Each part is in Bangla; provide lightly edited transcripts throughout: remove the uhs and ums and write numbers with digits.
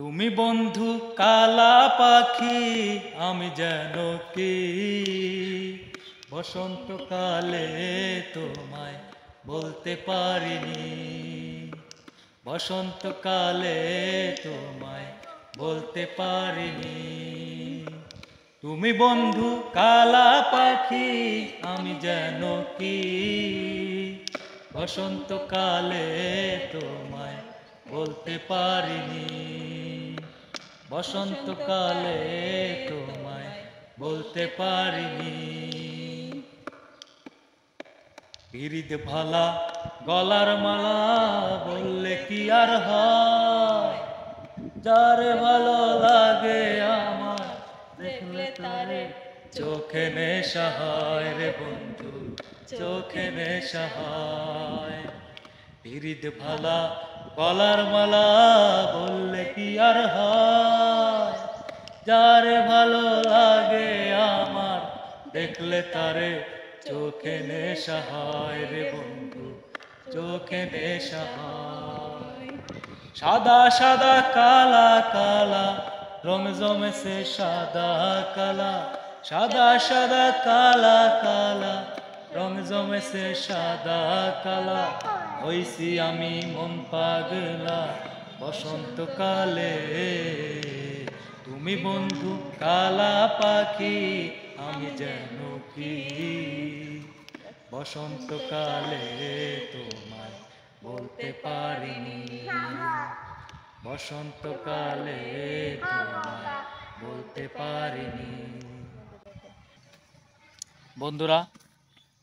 তুমি বন্ধু কালা পাখি, আমি যেন কি বসন্তকালে তোমায় বলতে পারিনি। বসন্তকালে তোমায় বলতে পারিনি। তুমি বন্ধু কালা পাখি, আমি যেন কি বসন্তকালে তোমায় বলতে পারিনি। বসন্তকালে তোমায় বলতে পারিনি। পিরিত ভালা গলার মালা বললে কি আর হয়, যারে ভালো লাগে আমার দেখলে তারে চোখে নেশা হয় রে বন্ধু, চোখে নেশা হয়। পিরিত ভালা গলার মালা বললে কি আর হয়, যারে ভালো লাগে আমার দেখলে তারে চোখে নেশা হয় রে বন্ধু, চোখে নেশা হয়। সাদা সাদা কালা কালা রং জমেছে সাদা কালা, সাদা সাদা কালা কালা রং জমেছে সাদা কালা। হইছি আমি মন পাগলা বসন্তকালে। তুমি বন্ধু কালা পাখি, আমি যেন কি বসন্তকালে তোমায় বলতে পারিনি। বসন্তকালে তোমায় বলতে পারিনি। বন্ধুরা,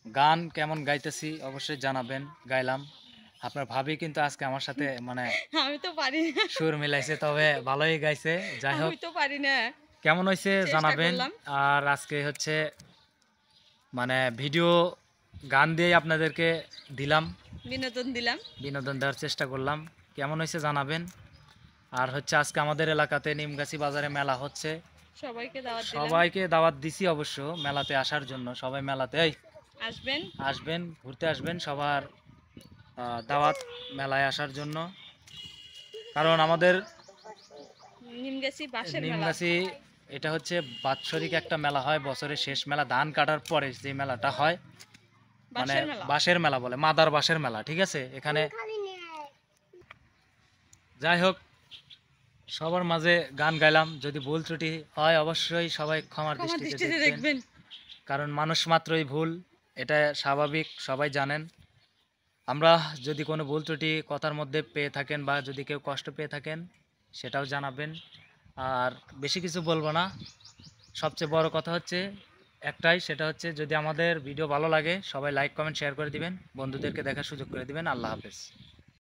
গান কেমন গাইতেছি অবশ্যই জানাবেন। গাইলাম, আপনার ভাবি কিন্তু আজকে আমার সাথে মানে আমি তো পারি না সুর মিলাইছে, তবে ভালোই গাইছে। যাই হোক, আমি তো পারি না, কেমন হয়েছে জানাবেন। আর আজকে হচ্ছে মানে ভিডিও গান দিয়ে আপনাদেরকে দিলাম, বিনোদন দেওয়ার চেষ্টা করলাম। কেমন হয়েছে জানাবেন। আর হচ্ছে আজকে আমাদের এলাকাতে নিমগাছি বাজারে মেলা হচ্ছে, সবাইকে দাওয়াত দিছি অবশ্য মেলাতে আসার জন্য। সবাই মেলাতে আসবেন, ঘুরতে আসবেন, সবার দাওয়াত নিমগাছি আসার জন্য। কারণ আমাদের নিমগাছি এটা হচ্ছে বাৎসরিক একটা মেলা হয়, বছরের শেষ মেলা, ধান কাটার পরে যে মেলাটা হয়, মানে বাঁশের মেলা বলে, মাদার বাঁশের মেলা। ঠিক আছে, এখানে যাই হোক সবার মাঝে গান গাইলাম। যদি ভুল ত্রুটি হয় অবশ্যই সবাই ক্ষমার দৃষ্টিতে দেখবেন, কারণ মানুষ মাত্রই ভুল, এটা স্বাভাবিক, সবাই জানেন। আমরা যদি কোনো ভুল ত্রুটি কথার মধ্যে পেয়ে থাকেন বা যদি কেউ কষ্ট পেয়ে থাকেন সেটাও জানাবেন। আর বেশি কিছু বলবো না, সবচেয়ে বড় কথা হচ্ছে একটাই, সেটা হচ্ছে যদি আমাদের ভিডিও ভালো লাগে সবাই লাইক কমেন্ট শেয়ার করে দিবেন, বন্ধুদেরকে দেখার সুযোগ করে দিবেন। আল্লাহ হাফেজ।